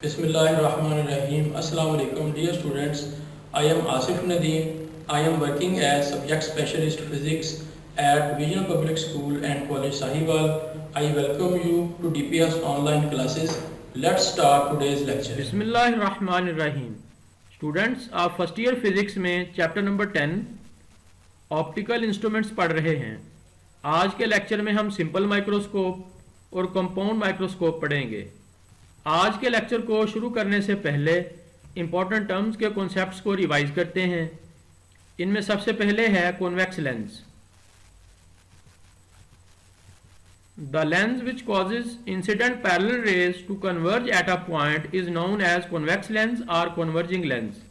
Bismillahirrahmanirrahim. Assalamu alaikum dear students. I am Asif Nadeem. I am working as subject specialist physics at Vision Public School and College Sahiwal. I welcome you to DPS online classes. Let's start today's lecture. बिस्मिल्लाहिर्रहमानिर्रहीम। Students, आप first year physics में chapter number 10 optical instruments पढ़ रहे हैं। आज के lecture में हम सिंपल माइक्रोस्कोप और कंपाउंड माइक्रोस्कोप पढ़ेंगे। आज के लेक्चर को शुरू करने से पहले इंपॉर्टेंट टर्म्स के कॉन्सेप्ट्स को रिवाइज करते हैं। इनमें सबसे पहले है convex lens. The lens which causes incident parallel rays to converge at a point is known as convex lens or converging lens.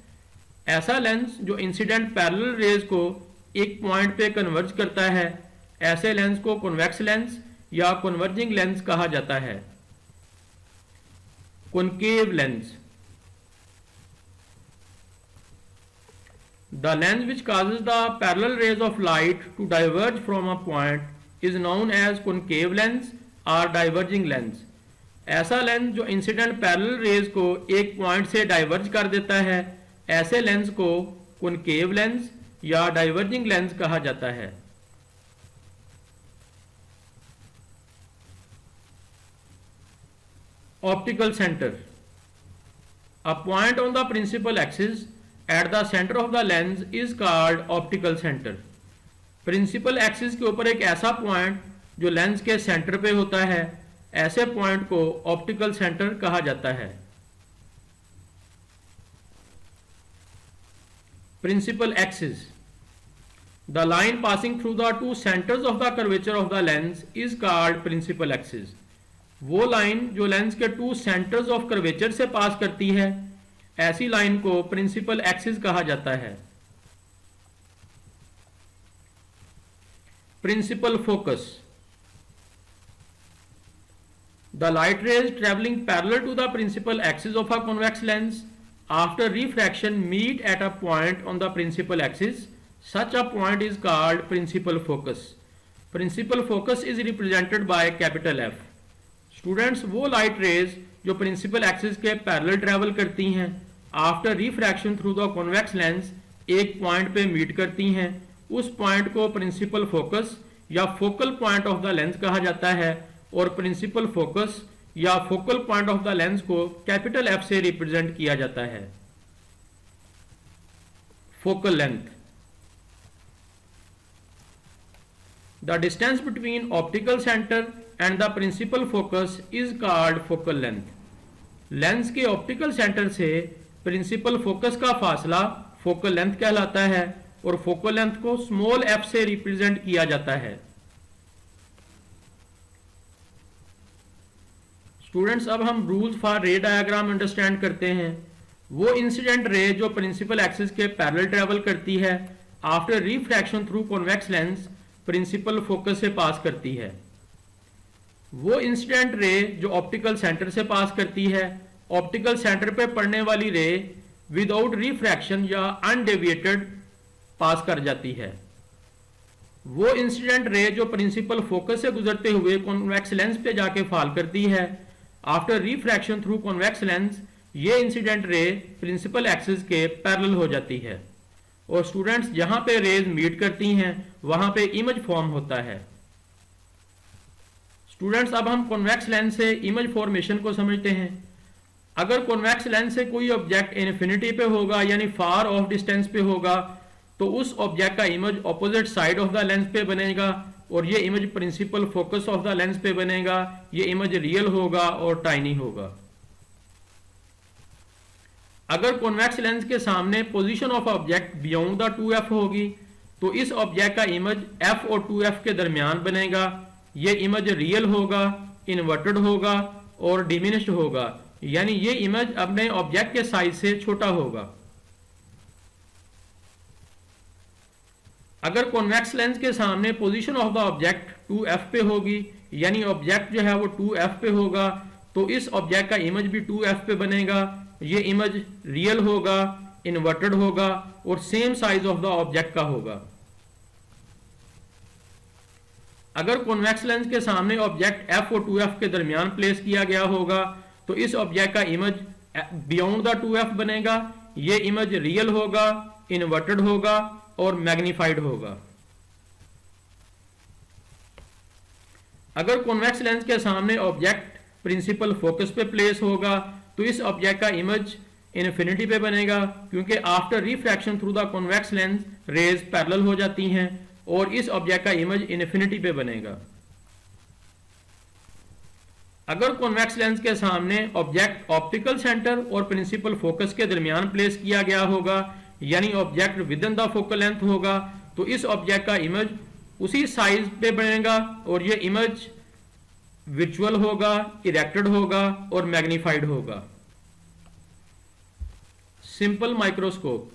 ऐसा लेंस जो इंसिडेंट पैरेलल रेज को एक पॉइंट पे कन्वर्ज करता है, ऐसे लेंस को कॉन्वेक्स लेंस या कन्वर्जिंग लेंस कहा जाता है। Concave lens. The lens which causes the parallel rays of light to diverge from a point is known as concave lens or diverging lens. ऐसा लेंस जो इंसिडेंट पैरेलल रेज को एक point से diverge कर देता है, ऐसे लेंस को कॉनकेव लेंस या डाइवर्जिंग लेंस कहा जाता है। Optical center. A point on the principal axis at the center of the lens is called optical center. Principal axis के ऊपर एक ऐसा पॉइंट जो लेंस के सेंटर पे होता है, ऐसे पॉइंट को ऑप्टिकल सेंटर कहा जाता है। Principal axis. The line passing through the two centers of the curvature of the lens is called principal axis. वो लाइन जो लेंस के टू सेंटर्स ऑफ कर्वेचर से पास करती है, ऐसी लाइन को प्रिंसिपल एक्सिस कहा जाता है। Principal focus. The light rays travelling parallel to the principal axis of a convex lens after refraction meet at a point on the principal axis. Such a point is called principal focus. Principal focus is represented by capital F. Students, वो light rays जो principal axis के parallel travel करती हैं, after refraction through the convex lens एक point पे meet करती हैं, उस पॉइंट को प्रिंसिपल फोकस या focal point of the lens कहा जाता है। और प्रिंसिपल फोकस या focal point of the lens को कैपिटल एफ से रिप्रेजेंट किया जाता है। Focal length. The distance between optical center and the principal focus is called focal length. Lens के ऑप्टिकल सेंटर से प्रिंसिपल फोकस का फासला फोकल लेंथ कहलाता है और फोकल लेंथ को स्मॉल एफ से रिप्रेजेंट किया जाता है। स्टूडेंट्स, अब हम rules for ray diagram understand करते हैं। वो इंसिडेंट रे जो प्रिंसिपल एक्सिस के पैरेलल ट्रेवल करती है, after refraction through convex lens principal focus से पास करती है। वो इंसिडेंट रे जो ऑप्टिकल सेंटर से पास करती है, ऑप्टिकल सेंटर पे पड़ने वाली रे विदाउट रिफ्रैक्शन या अनडेविएटेड पास कर जाती है। वो इंसिडेंट रे जो प्रिंसिपल फोकस से गुजरते हुए कॉन्वेक्स लेंस पे जाके फॉल करती है, after refraction through convex lens ये इंसिडेंट रे प्रिंसिपल एक्सिस के पैरेलल हो जाती है। और स्टूडेंट्स, जहां पे रेज मीट करती हैं वहां पे इमेज फॉर्म होता है। स्टूडेंट्स, अब हम कॉन्वेक्स लेंस से इमेज फॉर्मेशन को समझते हैं। अगर कॉन्वेक्स लेंस से कोई ऑब्जेक्ट इन्फिनिटी पे होगा यानी फार ऑफ डिस्टेंस पे होगा, तो उस ऑब्जेक्ट का image opposite side of the lens पे बनेगा और ये image principal focus of the lens पे बनेगा। ये इमेज रियल होगा और टाइनी होगा। अगर कॉन्वेक्स लेंस के सामने position of object beyond the 2f होगी, तो इस ऑब्जेक्ट का इमेज f और 2f के दरमियान बनेगा। ये इमेज रियल होगा, इन्वर्टेड होगा और डिमिनिश्ड होगा, यानी ये इमेज अपने ऑब्जेक्ट के साइज से छोटा होगा। अगर कॉन्वेक्स लेंस के सामने position of the object 2f पे होगी, यानी ऑब्जेक्ट जो है वो 2f पे होगा, तो इस ऑब्जेक्ट का इमेज भी 2f पे बनेगा। ये इमेज रियल होगा, इन्वर्टेड होगा और same size of the object का होगा। अगर कॉन्वेक्स लेंस के सामने ऑब्जेक्ट f और 2f के दरमियान प्लेस किया गया होगा, तो इस ऑब्जेक्ट का इमेज बियॉन्ड द 2f बनेगा, ये इमेज रियल होगा, इन्वर्टेड होगा और मैग्नीफाइड होगा। अगर कॉन्वेक्स लेंस के सामने ऑब्जेक्ट प्रिंसिपल फोकस पे प्लेस होगा तो इस ऑब्जेक्ट का इमेज इन्फिनिटी पे बनेगा, क्योंकि after refraction through the convex lens rays parallel हो जाती हैं और इस ऑब्जेक्ट का इमेज इन्फिनिटी पे बनेगा। अगर कॉन्वेक्स लेंस के सामने ऑब्जेक्ट ऑप्टिकल सेंटर और प्रिंसिपल फोकस के दरमियान प्लेस किया गया होगा, यानी object with in the focal length होगा, तो इस ऑब्जेक्ट का इमेज उसी साइज पे बनेगा और ये इमेज विजुअल होगा, इरेक्टेड होगा और मैग्नीफाइड होगा। Simple microscope.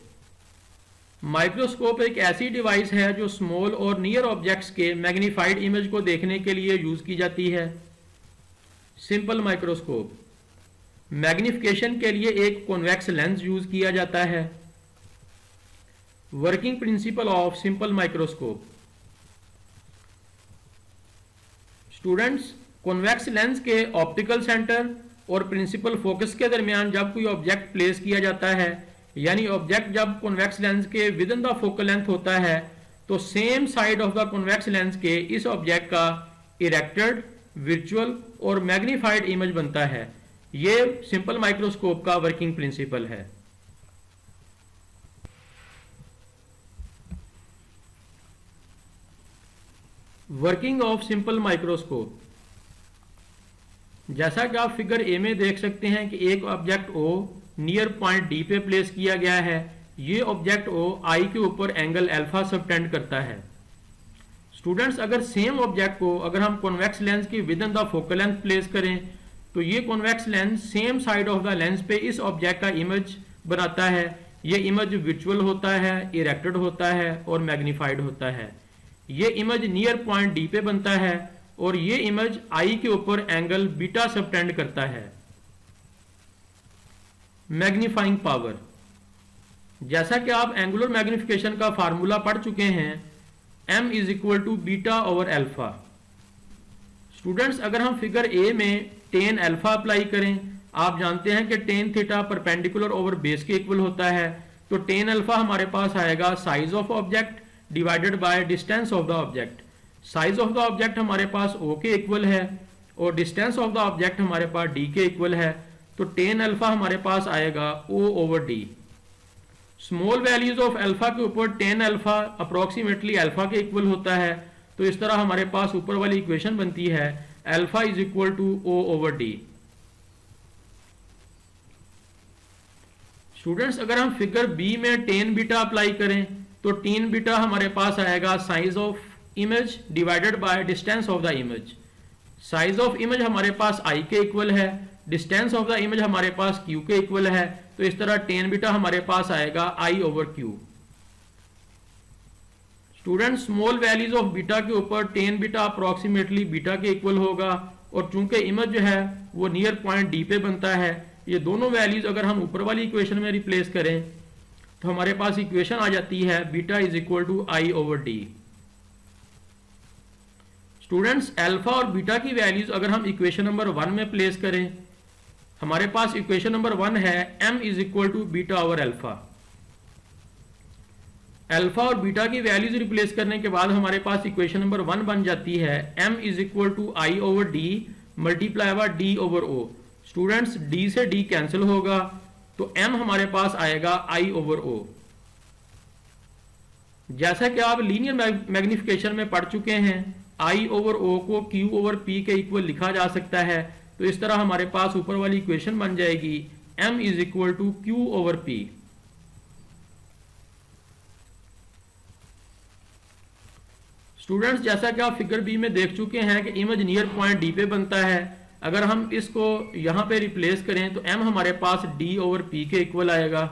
माइक्रोस्कोप एक ऐसी डिवाइस है जो स्मॉल और नियर ऑब्जेक्ट्स के मैग्नीफाइड इमेज को देखने के लिए यूज की जाती है। सिंपल माइक्रोस्कोप, मैग्निफिकेशन के लिए एक कॉन्वेक्स लेंस यूज किया जाता है। Working principle of simple microscope. Students, convex lens के ऑप्टिकल सेंटर और प्रिंसिपल फोकस के दरमियान जब कोई ऑब्जेक्ट प्लेस किया जाता है, यानी ऑब्जेक्ट जब कॉन्वेक्स लेंस के within the focal length होता है, तो same side of the convex lens के इस ऑब्जेक्ट का इरेक्टेड, विजुअल और मैग्नीफाइड इमेज बनता है। यह सिंपल माइक्रोस्कोप का वर्किंग प्रिंसिपल है। Working of simple microscope. जैसा कि आप फिगर ए में देख सकते हैं कि एक object O near point D पे प्लेस किया गया है। ये ऑब्जेक्ट ओ आई के ऊपर एंगल अल्फा सबटेंड करता है। स्टूडेंट्स, अगर सेम ऑब्जेक्ट को अगर हम कॉन्वेक्स लेंस की within the focal length place करें तो ये convex lens same side of the lens पे इस ऑब्जेक्ट का इमेज बनाता है। ये इमेज विजुअल होता है, इरेक्टेड होता है और मैग्नीफाइड होता है। ये इमेज नियर पॉइंट डी पे बनता है और ये इमेज आई के ऊपर एंगल बीटा सबटेंड करता है। Magnifying power. जैसा कि आप एंगुलर मैग्निफिकेशन का फार्मूला पढ़ चुके हैं, m is equal to beta over alpha. Students, अगर हम फिगर ए में टेन अल्फा अप्लाई करें, आप जानते हैं कि tan theta perpendicular over base के इक्वल होता है, तो टेन अल्फा हमारे पास आएगा size of object divided by distance of the object. Size of the object हमारे पास o के इक्वल है और डिस्टेंस ऑफ द ऑब्जेक्ट हमारे पास d के इक्वल है, तो टेन अल्फा हमारे पास आएगा o over d। Small values of alpha के ऊपर टेन अल्फा अप्रोक्सीमेटली अल्फा के इक्वल होता है, तो इस तरह हमारे पास ऊपर वाली इक्वेशन बनती है alpha is equal to o over d। Students, अगर हम फिगर बी में टेन बीटा अप्लाई करें तो टेन बीटा हमारे पास आएगा size of image divided by distance of the image. Size of image हमारे पास i के इक्वल है, डिस्टेंस ऑफ द इमेज हमारे पास q के इक्वल है, तो इस तरह टेन बीटा हमारे पास आएगा i over q। Student, small values of beta के ऊपर टेन बीटा अप्रोक्सीमेटली बीटा के इक्वल होगा और चूंकि इमेज जो है वो नियर पॉइंट डी पे बनता है, ये दोनों वैल्यूज अगर हम ऊपर वाली इक्वेशन में रिप्लेस करें तो हमारे पास इक्वेशन आ जाती है beta is equal to i over D. Students, alpha और बीटा की वैल्यूज अगर हम इक्वेशन नंबर 1 में प्लेस करें, हमारे पास इक्वेशन नंबर 1 है m is equal to beta over alpha. Alpha और बीटा की वैल्यूज रिप्लेस करने के बाद हमारे पास इक्वेशन नंबर 1 बन जाती है m is equal to i over d multiply by d over o। Students, d से d कैंसिल होगा तो m हमारे पास आएगा i ओवर o। जैसा कि आप लीनियर मैग्निफिकेशन में पढ़ चुके हैं, i ओवर o को q ओवर p के इक्वल लिखा जा सकता है, तो इस तरह हमारे पास ऊपर वाली इक्वेशन बन जाएगी m is equal to q over p। Students, जैसा कि आप फिगर बी में देख चुके हैं कि इमेज नियर पॉइंट डी पे बनता है। अगर हम इसको यहां पे रिप्लेस करें तो m हमारे पास d ओवर p के इक्वल आएगा।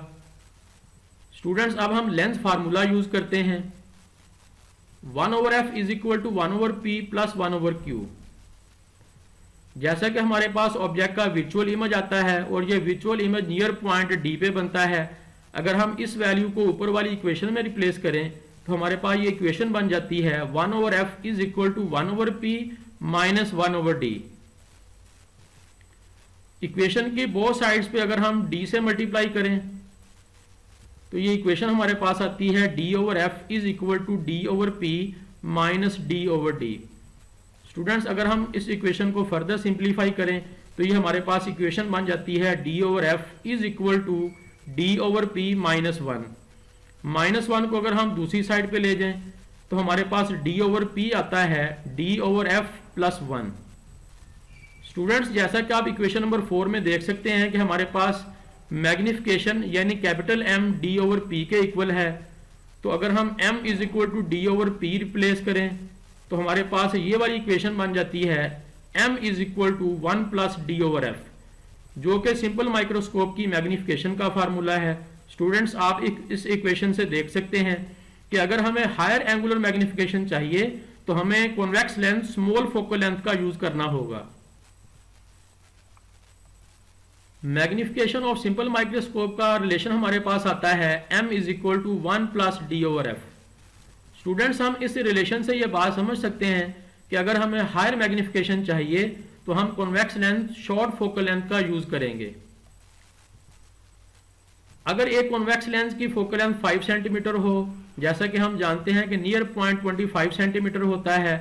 स्टूडेंट्स, अब हम लेंस फार्मूला यूज करते हैं 1 over f is equal to 1 over p plus 1 over q। जैसा कि हमारे पास ऑब्जेक्ट का विजुअल इमेज आता है और ये visual image near point D पे बनता है, अगर हम इस वैल्यू को ऊपर वाली इक्वेशन में रिप्लेस करें तो हमारे पास ये इक्वेशन बन जाती है 1 over f is equal to 1 over p minus 1 over d। Equation की बोथ साइड्स पे अगर हम d से मल्टीप्लाई करें तो ये इक्वेशन हमारे पास आती है d over F is equal to d over p minus d over d। Students अगर हम इस इक्वेशन को फर्दर सिंप्लीफाई करें तो ये हमारे पास इक्वेशन बन जाती है d over F is equal to d over p minus one. Minus one को अगर हम दूसरी साइड पे ले जाएं तो हमारे पास d ओवर p आता है d over f plus one. Students जैसा कि आप इक्वेशन नंबर 4 में देख सकते हैं कि हमारे पास मैग्निफिकेशन यानी capital M d over p के इक्वल है, तो अगर हम m is equal to d over p replace करें तो हमारे पास ये वाली इक्वेशन बन जाती है m is equal to 1 plus d over f, जो कि सिंपल माइक्रोस्कोप की मैग्निफिकेशन का फार्मूला है। स्टूडेंट्स आप इस इक्वेशन से देख सकते हैं कि अगर हमें हायर एंगुलर मैग्निफिकेशन चाहिए तो हमें convex lens small focal length का यूज करना होगा। मैग्निफिकेशन ऑफ सिंपल माइक्रोस्कोप का रिलेशन हमारे पास आता है m is equal to 1 plus d over f। Students हम इस रिलेशन से ये बात समझ सकते हैं कि अगर हमें हायर मैग्निफिकेशन चाहिए तो हम convex lens short focal length का यूज करेंगे। अगर एक कॉन्वेक्स लेंस की फोकल लेंथ 5 सेंटीमीटर हो, जैसा कि हम जानते हैं कि नियर पॉइंट 25 सेंटीमीटर होता है,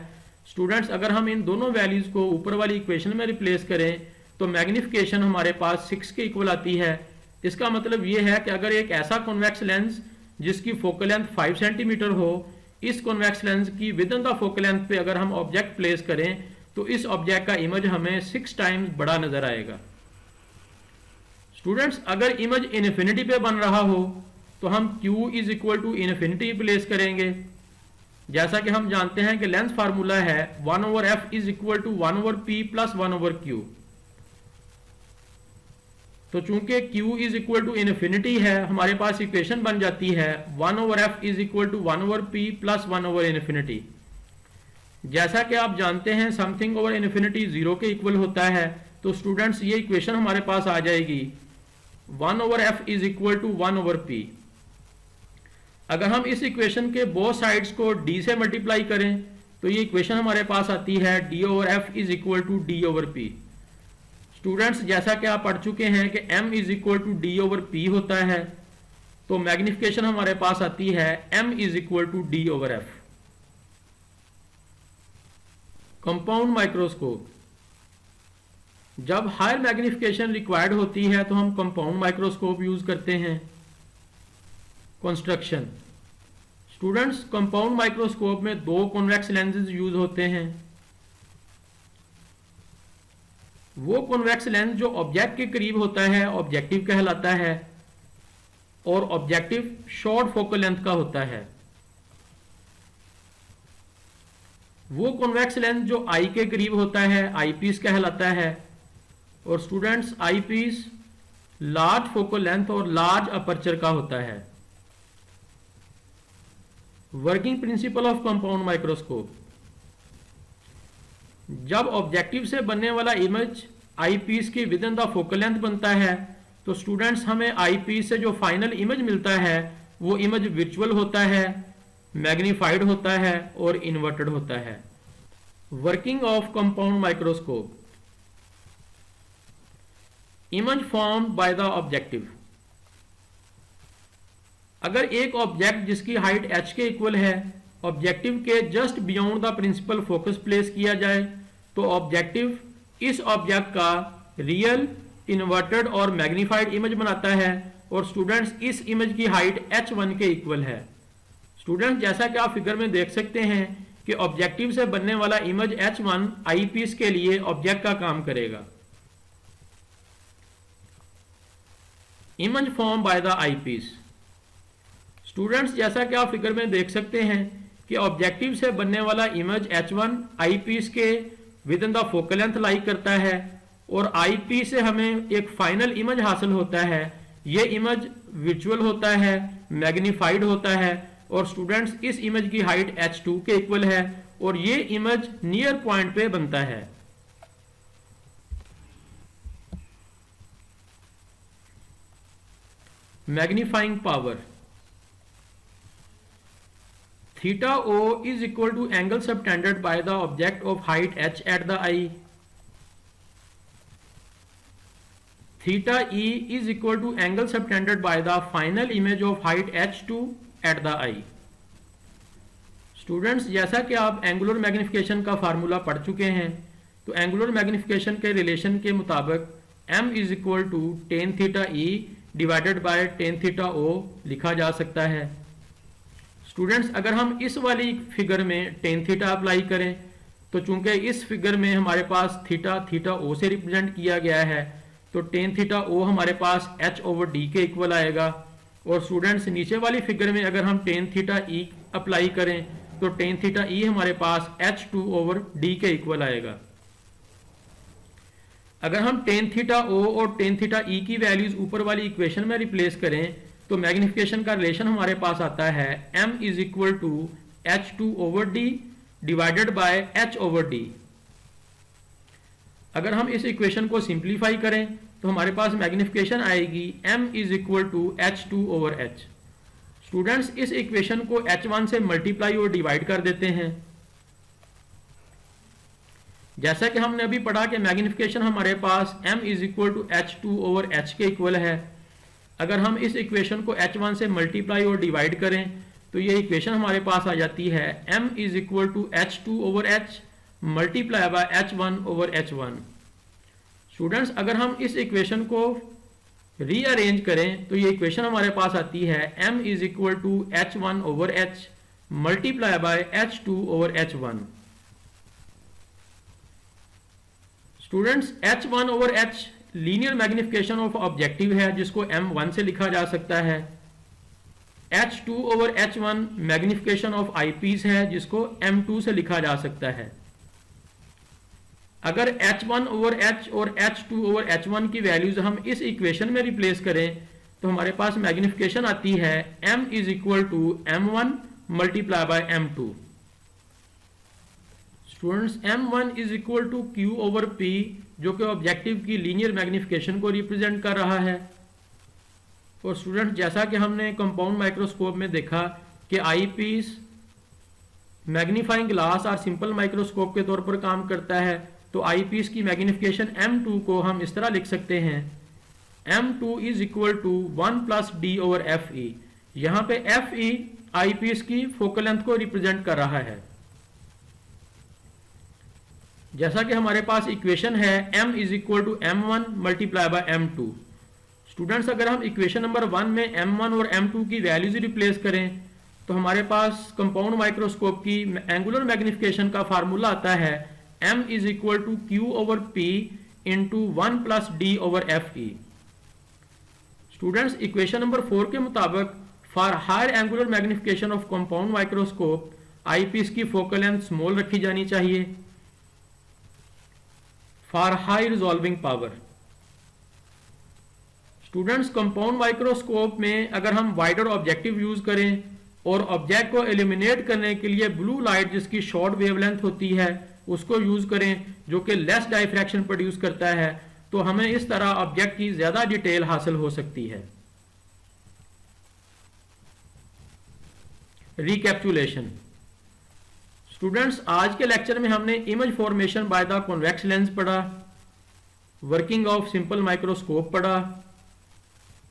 स्टूडेंट्स अगर हम इन दोनों वैल्यूज को ऊपर वाली इक्वेशन में रिप्लेस करें तो मैग्निफिकेशन हमारे पास 6 के इक्वल आती है। इसका मतलब ये है कि अगर एक ऐसा कॉन्वेक्स लेंस जिसकी फोकल लेंथ 5 सेंटीमीटर हो, इस कॉन्वेक्स लेंस की within the focal length पे अगर हम ऑब्जेक्ट प्लेस करें तो इस ऑब्जेक्ट का इमेज हमें 6 टाइम्स बड़ा नजर आएगा। स्टूडेंट्स अगर इमेज इनफिनिटी पे बन रहा हो तो हम Q is equal to infinity place करेंगे। जैसा कि हम जानते हैं कि लेंथ फार्मूला है 1 over f is equal to 1 over p plus 1 over q। तो चूंकि Q is equal to infinity है, हमारे पास इक्वेशन बन जाती है 1 over f is equal to 1 over p plus 1 over infinity. जैसा कि आप जानते हैं समथिंग ओवर इनफिनिटी 0 के इक्वल होता है, तो स्टूडेंट्स ये इक्वेशन हमारे पास आ जाएगी 1 over f is equal to 1 over p। अगर हम इस इक्वेशन के बोथ साइड्स को d से मल्टीप्लाई करें तो ये इक्वेशन हमारे पास आती है d over f is equal to d over p। Students जैसा कि आप पढ़ चुके हैं कि m is equal to d over p होता है, तो मैग्निफिकेशन हमारे पास आती है m is equal to d over f। Compound microscope, जब हायर मैग्निफिकेशन रिक्वायर्ड होती है तो हम कंपाउंड माइक्रोस्कोप यूज करते हैं। कंस्ट्रक्शन, स्टूडेंट्स कंपाउंड माइक्रोस्कोप में दो कॉन्वेक्स लेंसेज यूज होते हैं। वो कॉन्वेक्स लेंस जो ऑब्जेक्ट के करीब होता है ऑब्जेक्टिव कहलाता है, और ऑब्जेक्टिव शॉर्ट फोकल लेंथ का होता है। वो कॉन्वेक्स लेंस जो आई के करीब होता है आई पीस कहलाता है। और students eyepiece large focal length और लार्ज अपर्चर का होता है। Working principle of compound microscope, जब ऑब्जेक्टिव से बनने वाला इमेज आई पीस की within the focal length बनता है तो स्टूडेंट्स हमें आई पीस से जो फाइनल इमेज मिलता है वो इमेज विजुअल होता है, मैग्नीफाइड होता है और इन्वर्टेड होता है। Working of compound microscope, image formed by the objective. अगर एक ऑब्जेक्ट जिसकी हाइट h के इक्वल है ऑब्जेक्टिव के just beyond the principal focus place किया जाए तो ऑब्जेक्टिव इस ऑब्जेक्ट का रियल, इन्वर्टेड और मैग्नीफाइड इमेज बनाता है, और स्टूडेंट्स इस इमेज की हाइट h1 के इक्वल है। स्टूडेंट्स जैसा कि आप फिगर में देख सकते हैं कि ऑब्जेक्टिव से बनने वाला इमेज h1 आई पीस के लिए ऑब्जेक्ट का काम करेगा। Image form by the eyepiece, students जैसा कि आप फिगर में देख सकते हैं कि ऑब्जेक्टिव से बनने वाला इमेज h1 आई पीस के within the focal length lie करता है, और आई पीस से हमें एक फाइनल इमेज हासिल होता है। ये इमेज विजुअल होता है, मैग्नीफाइड होता है, और स्टूडेंट्स इस इमेज की हाइट h2 के इक्वल है, और ये इमेज नियर पॉइंट पे बनता है। Magnifying power, theta O is equal to angle subtended by the object of height h at the eye। theta e is equal to angle subtended by the final image of height h2 at the eye. Students, जैसा कि आप angular magnification का formula पढ़ चुके हैं, तो angular magnification के relation के मुताबिक m is equal to tan theta e divided by tan theta o लिखा जा सकता है। स्टूडेंट्स, अगर हम इस वाली फिगर में टेन थीटा अप्लाई करें, तो चूंकि इस फिगर में हमारे पास थीटा थीटा o से रिप्रेजेंट किया गया है, तो टेन थीटा o हमारे पास h ओवर d के इक्वल आएगा। और स्टूडेंट्स, नीचे वाली फिगर में अगर हम टेन थीटा e अप्लाई करें, तो टेन थीटा e हमारे पास h2 ओवर d के इक्वल आएगा। अगर हम टेन थीटा o और टेन थीटा e की वैल्यूज ऊपर वाली इक्वेशन में रिप्लेस करें, तो मैग्निफिकेशन का रिलेशन हमारे पास आता है m is equal to h2 over d divided by h over d। अगर हम इस इक्वेशन को सिंप्लीफाई करें, तो हमारे पास मैग्निफिकेशन आएगी m is equal to h2 over h। Students, इस इक्वेशन को h1 से मल्टीप्लाई और डिवाइड कर देते हैं। जैसा कि हमने अभी पढ़ा कि मैग्निफिकेशन हमारे पास m is equal to h2 over h के इक्वल है। अगर हम इस इक्वेशन को h1 से मल्टीप्लाई और डिवाइड करें, तो ये इक्वेशन हमारे पास आ जाती है m is equal to h2 over h multiply by h1 over h1। Students, अगर हम इस इक्वेशन को रीअरेंज करें, तो ये इक्वेशन हमारे पास आती है m is equal to h1 over h multiply by h2 over h1। Students, h1 over h linear magnification of objective है, जिसको m1 से लिखा जा सकता है। h2 over h1 magnification of eyepiece है, जिसको m2 से लिखा जा सकता है। अगर h1 ओवर h और h2 ओवर h1 की वैल्यूज हम इस इक्वेशन में रिप्लेस करें, तो हमारे पास मैग्निफिकेशन आती है m is equal to m1 multiply by m2। Students, m1 is equal to q over p, जो कि ऑब्जेक्टिव की लीनियर मैग्निफिकेशन को रिप्रेजेंट कर रहा है। और स्टूडेंट्स, जैसा कि हमने कंपाउंड माइक्रोस्कोप में देखा कि आई पीस मैग्नीफाइंग ग्लास और सिंपल माइक्रोस्कोप के तौर पर काम करता है, तो आई पीस की मैग्निफिकेशन m2 को हम इस तरह लिख सकते हैं m2 is equal to 1 plus d over fe। यहाँ पे fe आई पीस की फोकल लेंथ को रिप्रेजेंट कर रहा है। जैसा कि हमारे पास इक्वेशन है m is equal to m1 multiply by m2। Students, अगर हम इक्वेशन नंबर 1 में m1 और m2 की वैल्यूज रिप्लेस करें, तो हमारे पास कंपाउंड माइक्रोस्कोप की एंगुलर मैग्निफिकेशन का फार्मूला आता है m is equal to q over p into 1 plus d over fe। Students, equation number 4 के मुताबिक for higher angular magnification of compound microscope eyepiece की फोकल लेंथ स्मॉल रखी जानी चाहिए for high resolving power. Students, compound microscope में अगर हम wider objective use करें और ऑब्जेक्ट को एलिमिनेट करने के लिए ब्लू लाइट जिसकी शॉर्ट वेवलेंथ होती है उसको यूज करें, जो कि लेस डायफ्रैक्शन प्रोड्यूस करता है, तो हमें इस तरह ऑब्जेक्ट की ज्यादा डिटेल हासिल हो सकती है। रिकैप्चुलेशन। स्टूडेंट्स, आज के लेक्चर में हमने image formation by the convex lens पढ़ा, वर्किंग ऑफ सिंपल माइक्रोस्कोप पढ़ा,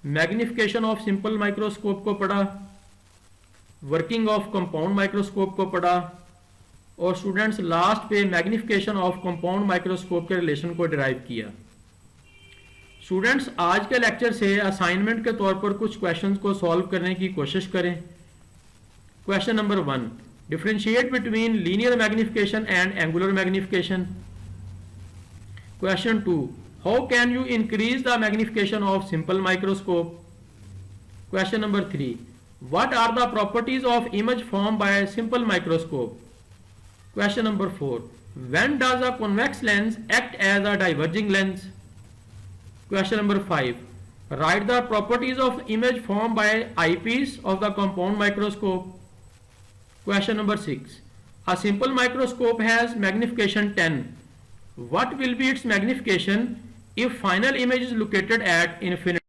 मैग्निफिकेशन ऑफ सिंपल माइक्रोस्कोप को पढ़ा, वर्किंग ऑफ कंपाउंड माइक्रोस्कोप को पढ़ा, और स्टूडेंट्स लास्ट पे मैग्निफिकेशन ऑफ कंपाउंड माइक्रोस्कोप के रिलेशन को डिराइव किया। स्टूडेंट्स, आज के लेक्चर से असाइनमेंट के तौर पर कुछ क्वेश्चंस को सॉल्व करने की कोशिश करें। Question number 1, differentiate between linear magnification and angular magnification. Question 2, how can you increase the magnification of simple microscope. Question number 3, what are the properties of image form by simple microscope. Question number 4, when does a convex lens act as a diverging lens? Question number 5, write the properties of image formed by eyepiece of the compound microscope. Question number 6, a simple microscope has magnification 10. What will be its magnification if final image is located at infinity?